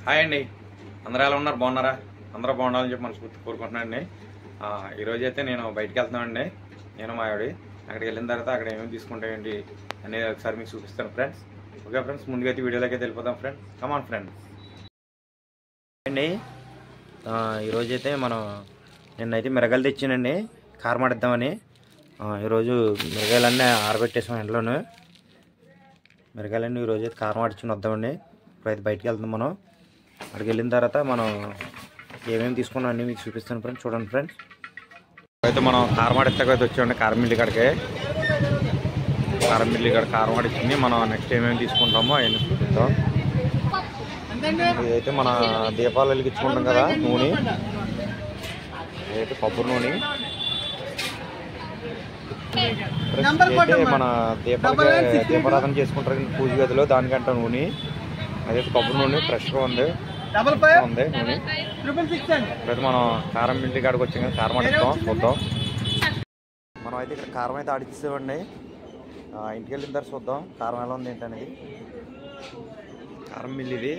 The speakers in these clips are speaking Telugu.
హాయ్ అండి, అందరూ ఎలా ఉన్నారు? బాగున్నారా? అందరూ బాగుండాలని చెప్పి మనస్ఫూర్తి కోరుకుంటున్నానండి. ఈరోజైతే నేను బయటికి వెళ్తున్నానండి. నేను మా ఆవిడ అక్కడికి వెళ్ళిన తర్వాత అక్కడ ఏమేమి తీసుకుంటాయండి అనేది ఒకసారి మీకు చూపిస్తాను ఫ్రెండ్స్. ఓకే ఫ్రెండ్స్, ముందుగా అయితే వీడియోలోకి అయితే వెళ్ళిపోతాం ఫ్రెండ్స్. కమాన్ ఫ్రెండ్స్ అండి. ఈరోజైతే మనం నిన్నైతే మిరగాయలు తెచ్చానండి, కారం ఆడిద్దామని. ఈరోజు మిరగాయలన్నీ ఆరబెట్టేసాం ఎండలోను. మిరగాయలన్నీ ఈరోజైతే కారం ఆడించుకుని వద్దామండి. ఇప్పుడైతే బయటికి వెళ్తాం. మనం అక్కడికి వెళ్ళిన తర్వాత మనం ఏమేమి తీసుకున్నాం అన్నీ మీకు చూపిస్తాను ఫ్రెండ్స్. చూడండి ఫ్రెండ్స్, అయితే మనం కారం ఆడిస్తాక అయితే వచ్చామండి. కారం మిల్లి కాడికి, కారం మిల్లి కాడ కారం ఆడించింది. మనం నెక్స్ట్ ఏమేమి తీసుకుంటామో అవన్నీ చూపిస్తాం. ఇదైతే మన దీపాలు వెలిగించుకుంటాం కదా, నూనె. ఇదైతే కొబ్బరి నూనె. అయితే మన దీపారాధన చేసుకుంటారు పూజ గదిలో, దానికంటే నూనె. అదైతే కొబ్బరి నూనె ఫ్రెష్గా ఉంది నూనె. అయితే మనం కారం ఇంటి కాడికి వచ్చాం కదా, కారం ఆడిస్తాం. చూద్దాం. మనం అయితే ఇక్కడ కారం అయితే ఆడిస్తామండి. ఇంటికి వెళ్ళిన తర్వాత చూద్దాం కారం ఎలా ఉంది ఏంటనేది. కారం మిల్లి ఇది.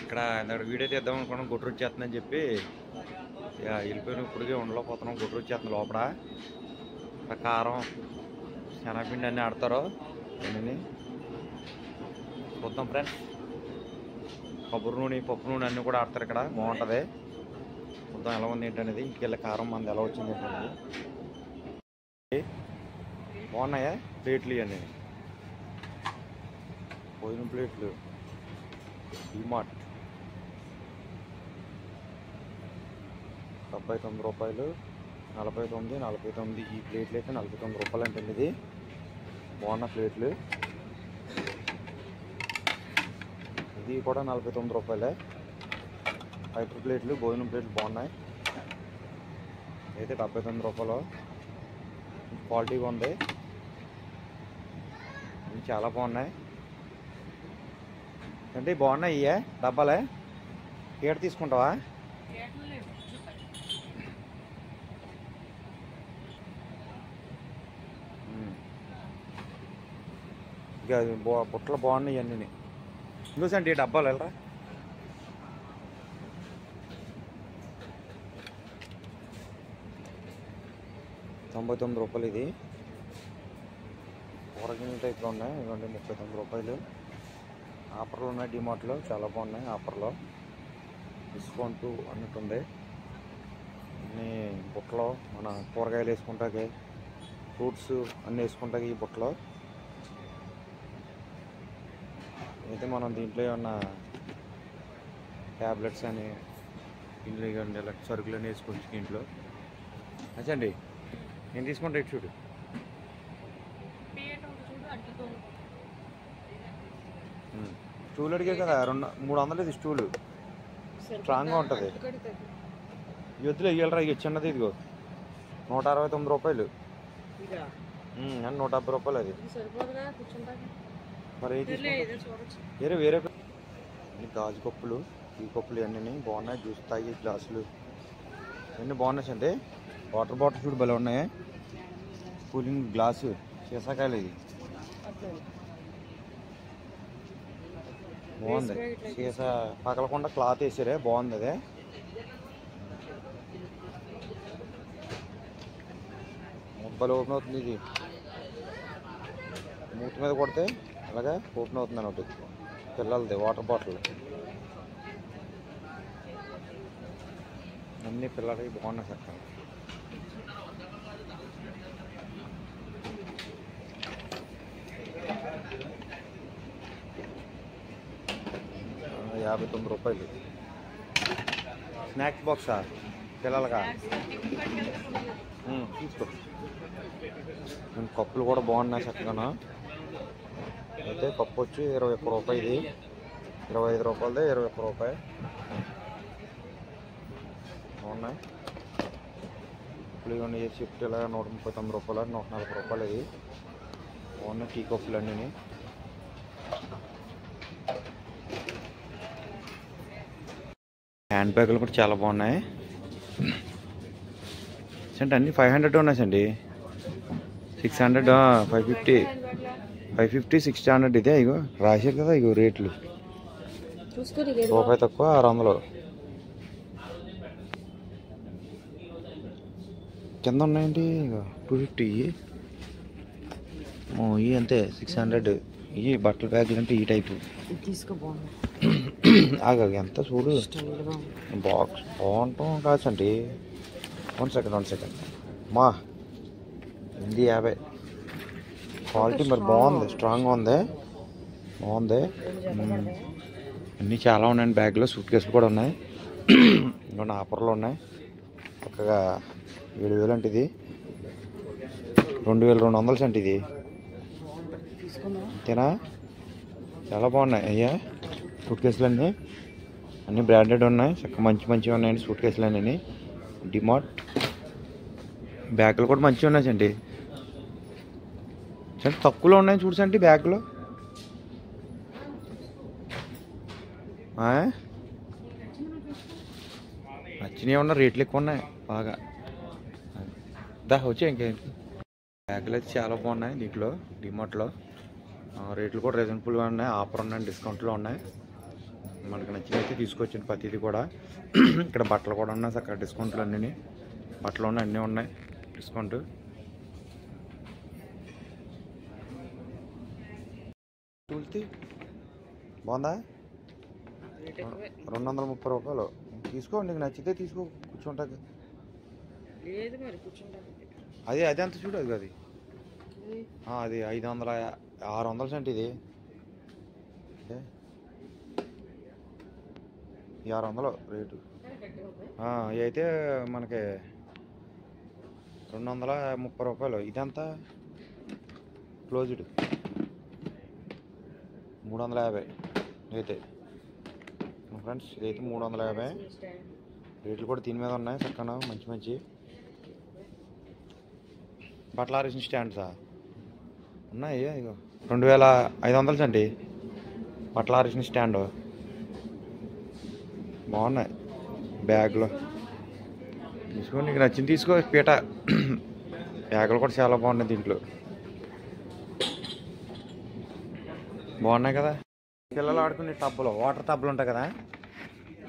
ఇక్కడ వీడియో తీద్దాం అనుకున్నాం, గుడ్రు వచ్చేస్తుందని చెప్పి వెళ్ళిపోయిన ఇప్పటికే ఉండలేకపోతున్నాం. గుడ్రు వచ్చేస్తుంది లోపల. ఇక్కడ కారం శనగపిండి అన్నీ ఆడతారు అన్నీ చూద్దాం ఫ్రెండ్స్. కొబ్బరి నూనె, పప్పు నూనె అన్నీ కూడా ఆడతారు ఇక్కడ. బాగుంటుంది. చూద్దాం ఎలా ఉంది ఏంటనేది. ఇంటికి వెళ్ళే కారం మంది ఎలా వచ్చింది ఏంటనేది. బాగున్నాయా ప్లేట్లు? ఇవన్నీ భోజనం ప్లేట్లు. డిమార్ట్ 79 రూపాయలు, 49. ఈ ప్లేట్లు అయితే 49 రూపాయలు అంటే ఇది. బాగున్న ప్లేట్లు. ఇది కూడా 49 రూపాయలే. ఫైటర్ ప్లేట్లు, భోజనం ప్లేట్లు బాగున్నాయి. అయితే 79 రూపాయలు. క్వాలిటీగా ఉంది. ఇవి చాలా బాగున్నాయి అంటే బాగున్నాయి. ఇవే డబ్బాలే. ఏడు తీసుకుంటావా? ఇంకా బుట్టలు బాగున్నాయి అన్నీ. ఇంకోసండి ఈ డబ్బాలు వెళ్ళరా. ₹99 ఇది. కూరగిన్నె టైప్లో ఉన్నాయి. ఇవ్వండి 39 రూపాయలు. ఆఫర్లు ఉన్నాయి డిమార్ట్లో, చాలా బాగున్నాయి ఆఫర్లో. డిస్కౌంట్ అన్నట్టుంది. అన్నీ బుట్టలో మన కూరగాయలు వేసుకుంటాకి, ఫ్రూట్స్ అన్నీ వేసుకుంటాకి ఈ బుట్టలో. అయితే మనం దీంట్లో ఏమన్నా ట్యాబ్లెట్స్ అని ఇంట్లో ఇవ్వండి, ఇలా సరుకులు అని వేసుకోవచ్చు దీంట్లో. అచ్చండి నేను తీసుకుంటా. ఇటు చూడు. స్టూల్ అడిగే కదా, 300 ఇది స్టూలు. స్ట్రాంగ్గా ఉంటుంది. ఈ వద్దులో ఇవ్వాలరా. ఇక చిన్నది ఇదిగో 169 రూపాయలు. 170 రూపాయలు అది. మరి వేరే గాజు కప్పులు, ఈ కప్పులు ఇవన్నీ బాగున్నాయి. జ్యూస్ తాగి గ్లాసులు ఇవన్నీ బాగున్నాయి అండి. వాటర్ బాటిల్ చూడు భలే ఉన్నాయి. కూలింగ్ గ్లాసు, సీసాకాయలు. ఇది బాగుంది. సీసా పగలకుండా క్లాత్ వేసారే, బాగుంది. అదే ముప్పలు ఓపెన్ అవుతుంది. ఇది మూతి మీద కొడితే అలాగే ఓపెన్ అవుతుంది అన్నట్టు. పిల్లలది వాటర్ బాటిల్ అన్నీ పిల్లలకి బాగున్నాయి సార్. 59 రూపాయలు. స్నాక్స్ బాక్సా పిల్లలకా? తీసుకో. కప్పులు కూడా బాగున్నాయి చక్కగా. అయితే కప్పు వచ్చి 21 రూపాయలు. ఇది 25 రూపాయలది, 21 రూపాయలు. బాగున్నాయి. కప్పులు ఇవన్నీ షిఫ్ట్ ఇలా 139 రూపాయలు, 140 రూపాయలు. ఇది బాగున్నాయి టీ కప్పులు అన్నీ. హ్యాండ్ బ్యాగులు కూడా చాలా బాగున్నాయి. అంటే అన్నీ 500 ఉన్నాయి అండి. 600, 550, 600. ఇదే ఇగో రాశారు కదా ఇగో రేట్లు. రూపాయి తక్కువ 600 కింద ఉన్నాయండి. 250 ఇవి అంతే 600. ఇవి బట్టల బ్యాగులు అంటే ఈ టైపు ఆగా ఎంత చూడు బాక్స్ బాగుంటాం కాసండి. 1 సెకండ్ మా 850 క్వాలిటీ మరి బాగుంది, స్ట్రాంగ్గా ఉంది, బాగుంది. అన్నీ చాలా ఉన్నాయండి బ్యాగ్లో. సూట్ కేసులు కూడా ఉన్నాయి, ఇంకొన్ని ఆఫర్లు ఉన్నాయి. చక్కగా 7000 అంటే ఇది 2200 అంటే ఇది అంతేనా. చాలా బాగున్నాయి అయ్యా సూట్ కేసులు అన్నీ బ్రాండెడ్ ఉన్నాయి. చక్కగా మంచిగా ఉన్నాయండి సూట్ కేసులు అన్నీ. డిమార్ట్ బ్యాగులు కూడా మంచిగా ఉన్నాయి చండి. తక్కువలో ఉన్నాయి చూడండి బ్యాగులు. నచ్చినవి ఉన్న రేట్లు ఎక్కువ ఉన్నాయి బాగా. వచ్చే ఇంకేంటి బ్యాగులు అయితే చాలా బాగున్నాయి దీంట్లో డిమార్ట్లో. రేట్లు కూడా రీజనబుల్గా ఉన్నాయి, ఆఫర్ ఉన్నాయి, డిస్కౌంట్లో ఉన్నాయి. మనకు నచ్చినైతే తీసుకొచ్చింది ప్రతిదీ కూడా. ఇక్కడ బట్టలు కూడా ఉన్నాయి అక్కడ డిస్కౌంట్లు అన్నీ. బట్టలు ఉన్నాయి, అన్నీ ఉన్నాయి డిస్కౌంట్. బాగుందా? 230 రూపాయలు. తీసుకో, నీకు నచ్చితే తీసుకో. కూర్చుంటాకి అది అంత చూడు. అది 500 600 సెంట్ ఇది. 600 రేటు. ఇవి అయితే మనకి 230 రూపాయలు. ఇదంతా క్లోజ్డ్ 350 అయితే ఫ్రెండ్స్. ఇదైతే 350. రేట్లు కూడా దీని మీద ఉన్నాయి చక్కగా మంచి బట్టలు ఆరేసిన స్టాండ్సా ఉన్నాయి. ఇగో 2500 అండి బట్టలు ఆరేసిన స్టాండ్. బాగున్నాయి బ్యాగులు. తీసుకో, నీకు నచ్చింది తీసుకో. పీట బ్యాగులు కూడా చాలా బాగున్నాయి దీంట్లో. బాగున్నాయి కదా. పిల్లలు ఆడుకునే టబ్బులు, వాటర్ టబ్బులు ఉంటాయి కదా,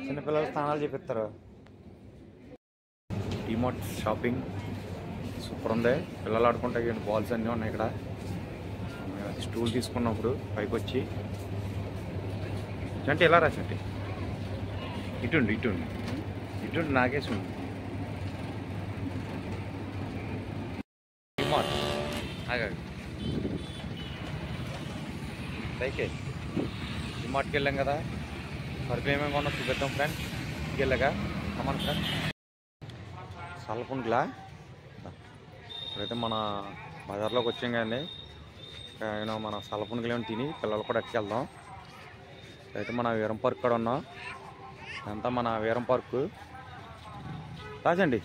చిన్నపిల్లలు స్నానాలు చేపిస్తారు. డిమార్ట్ షాపింగ్ సూపర్ ఉంది. పిల్లలు ఆడుకుంటే బాల్స్ అన్నీ ఉన్నాయి ఇక్కడ. స్టూల్ తీసుకున్నప్పుడు పైకి వచ్చి అంటే ఎలా రాసండి ఇటు నాకేసి ఉంది. డిమార్ట్ పైకే డిమార్ట్కి వెళ్ళాం కదా, సరుకులు ఏమేమి కొన్నా చూపిద్దాం ఫ్రెండ్స్. వెళ్ళగా కమాన్ ఫ్రెండ్స్. సల్పుంట్లా ఇప్పుడైతే మన బజార్లోకి వచ్చాం కదండి. మన సల్పుంట్లు ఏమి తిని పిల్లలు కూడా ఎక్కెళ్దాం. అయితే మన వీరం పార్క్ కూడా ఉన్నాం. అంతా మన వీరం పార్కు రాజండి.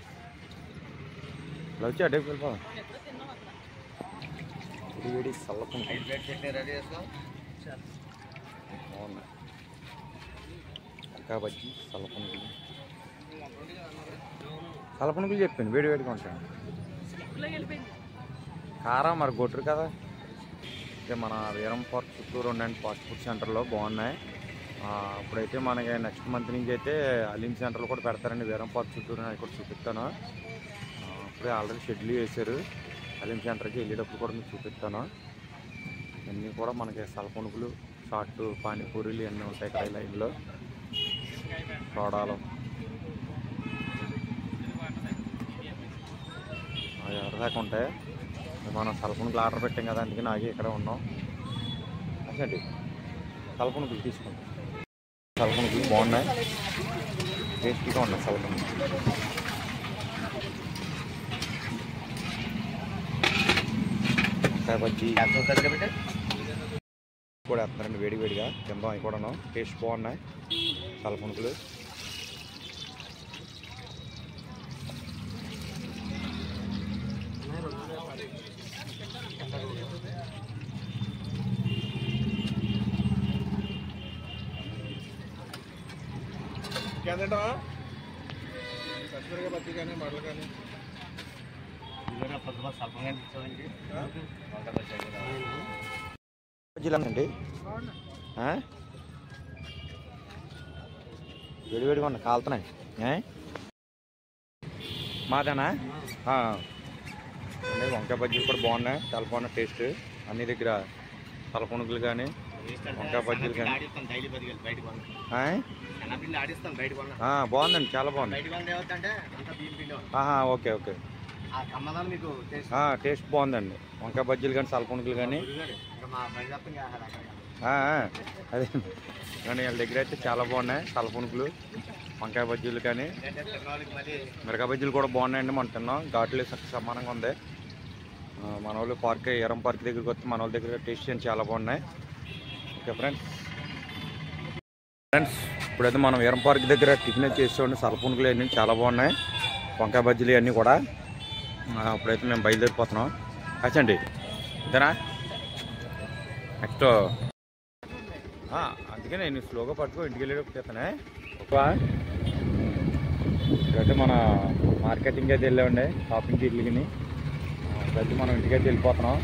ఇలా వచ్చి అడ్డే వెళ్ళిపోదాం. వేడి సల్లపుంట బాగున్నాయి. కాబట్టి సల్లపునుకులు చెప్పాను వేడిగా ఉంటాను. కారం మరి గొడ్రు కదా. అయితే మన వీరం పార్క్ చుట్టూరు ఉండండి ఫాస్ట్ ఫుడ్ సెంటర్లో బాగున్నాయి. ఇప్పుడైతే మనకి నెక్స్ట్ మంత్ నుంచి అయితే అలీం సెంటర్లో కూడా పెడతారండి వీరం పార్క్ చుట్టూరు. అది కూడా చూపిస్తాను. ఇప్పుడే ఆల్రెడీ షెడ్యూల్ చేశారు. అలీం సెంటర్కి వెళ్ళేటప్పుడు కూడా మీకు చూపిస్తాను. ఇవన్నీ కూడా మనకి సలపునుకులు, చాటు, పానీపూరీలు ఇవన్నీ ఉంటాయి ఇక్కడ ఈ లైన్లో. సోడాలు అవి ఎవరిదాకా ఉంటాయి. మనం సలపునుకులు ఆర్డర్ పెట్టాం కదా, అందుకే నాకే ఇక్కడ ఉన్నాం. అసలు సలపునుకులు తీసుకుంటాం. సలపునుకులు బాగున్నాయి, టేస్టీగా ఉన్నాయి సలపునుకులు. బజ్జీ కూడా వేస్తున్నారండి వేడిగా తిందాం. అవి కూడాను టేస్ట్ బాగున్నాయి సలపునుకులు. బజ్జీ కానీ మడలు కానీ బజ్జీలండి. వేడివేడిగా ఉన్నాయి, కాలుతున్నాయి. మాదేనా? వంకాయ బజ్జీలు కూడా బాగున్నాయి, చాలా బాగున్నాయి టేస్ట్. అన్ని దగ్గర తలపునుగులు కానీ వంకాయ బజ్జీలు కానీ బాగుందండి, చాలా బాగుంది. ఓకే ఓకే, టేస్ట్ బాగుందండి. వంకాయ బజ్జీలు కానీ తలపునుగులు కానీ అదే కానీ వాళ్ళ దగ్గర అయితే చాలా బాగున్నాయి. తలపునుగులు వంకాయ బజ్జీలు కానీ మిరకాయ బజ్జీలు కూడా బాగున్నాయండి. మనం తిన్నాం, ఘాట్లు సమానంగా ఉంది. మన వాళ్ళు పార్క్ ఎరం పార్క్ దగ్గరికి వస్తే మన వాళ్ళ దగ్గర టేస్ట్ చేయండి, చాలా బాగున్నాయి. ఓకే ఫ్రెండ్స్ ఇప్పుడైతే మనం ఎరం పార్క్ దగ్గర టిఫిన్ చేసేవాడిని. తలపునుగులు అన్నీ చాలా బాగున్నాయి, వంకాయ బజ్జీలు అన్నీ కూడా. ఇప్పుడైతే మేము బయలుదేరిపోతున్నాం. వచ్చండి ఇదేనా నెక్స్ట్. అందుకే నేను స్లోగా పట్టుకో, ఇంటికి వెళ్ళేటప్పుడు చేస్తానే. ఇప్పుడైతే మన మార్కెటింగ్ అయితే వెళ్ళామండి, షాపింగ్కి వెళ్ళి. ఇప్పుడైతే మనం ఇంటికైతే వెళ్ళిపోతున్నాం.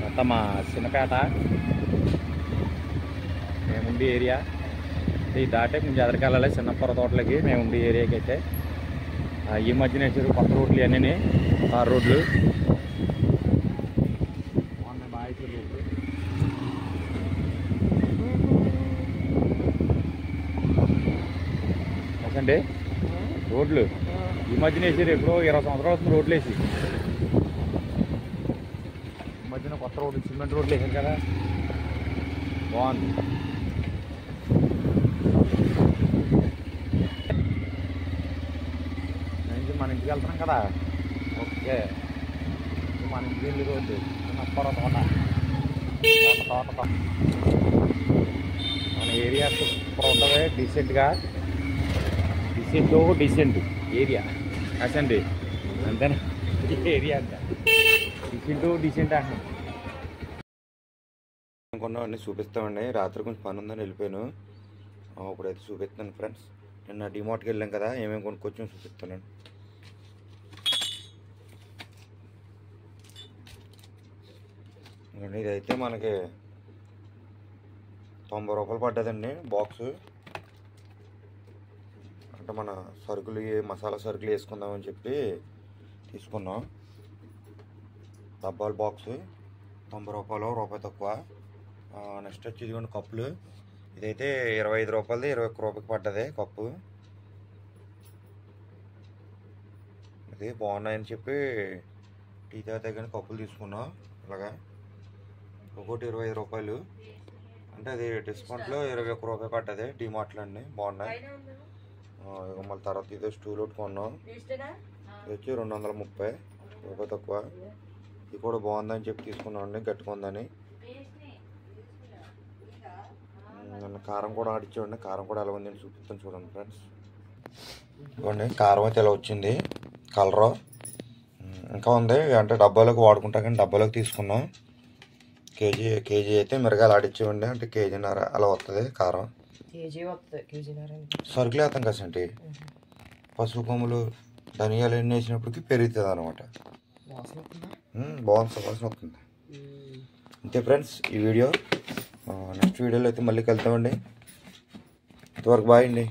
మొత్తం మా చిన్నపేట మేముండి ఏరియా ఈ దాటే కొంచెం ఎదరికెళ్ళాలి చిన్నప్పర తోటలకి. మేముండి ఏరియాకి అయితే ఈ మధ్యన వేసారు కొత్త రోడ్లు అన్నీ, 6 రోడ్లు బాగా వేసారు రోడ్లు అండి. రోడ్లు ఈ మధ్యన వేసారు, ఎప్పుడో 20 సంవత్సరాలు వస్తుంది రోడ్లు వేసి. ఈ మధ్యన కొత్త రోడ్లు సిమెంట్ రోడ్లు వేసారు కదా, బాగుంది. మన ఇంటికి వెళ్తున్నాం కదా. ఓకే, మన ఇంటికి వెళ్ళి రోడ్డు చిన్నప్పర తోట మన ఏరియా సూపర్ ఉంటుంది, డీసెంట్గా డీసెంట్ ఏరియా కాసండి. అంతేనా ఏరియా అంట, డీసెంట్ అంటున్నాం. అనుకున్నామన్నీ చూపిస్తామండి. రాత్రి కొంచెం పని ఉందని వెళ్ళిపోయాను, ఇప్పుడైతే చూపిస్తాను ఫ్రెండ్స్. నిన్న డిమార్ట్కి వెళ్ళాం కదా, ఏమేమి కొనుక్కొచ్చామో చూపిస్తానండి. ఇదైతే మనకి 90 రూపాయలు పడ్డదండి బాక్సు. అంటే మన సరుకులు మసాలా సరుకులు వేసుకుందామని చెప్పి తీసుకున్నాం. డబ్బాల బాక్సు 90 రూపాయలు, రూపాయి తక్కువ. నెక్స్ట్ వచ్చి ఇదిగోండి కప్పులు. ఇదైతే 25 రూపాయలది, 21 రూపాయకి పడ్డది కప్పు. ఇది బాగున్నాయని చెప్పి టీ తాగిన కప్పులు తీసుకున్నాం. ఇలాగా ఒకటి 25 రూపాయలు, అంటే అది డిస్కౌంట్లో 21 రూపాయి పడ్డది డిమార్ట్లో అండి. బాగున్నాయి. మళ్ళీ తర్వాత ఇదే స్టూల్ ఒకటి కొన్నాం, ఇది వచ్చి 230 రూపాయి తక్కువ. ఇది కూడా బాగుందని చెప్పి తీసుకున్నాం అండి, గట్టుకుందని. నన్ను కారం కూడా ఆడిచ్చామండి, కారం కూడా ఎలా ఉందని చూపిస్తాను చూడండి ఫ్రెండ్స్. ఇవ్వండి కారం అయితే ఇలా వచ్చింది, కలరు ఇంకా ఉంది. అంటే డబ్బాలోకి వాడుకుంటా కానీ డబ్బాలోకి తీసుకున్నాం. కేజీ అయితే మిరగాయలు ఆడిచ్చేవండి, అంటే కేజీన్నర అలా వస్తుంది కారం. సరుకులు వేస్తాం కసండి, పసుపు కొమ్ములు ధనియాలు ఎన్ని వేసినప్పటికీ పెరుగుతుంది అనమాట. బాగుంది, సువాసన వస్తుంది. అంతే ఫ్రెండ్స్ ఈ వీడియో. నెక్స్ట్ వీడియోలో అయితే మళ్ళీ కలుద్దామండి. ఇంతవరకు బాయ్ అండి.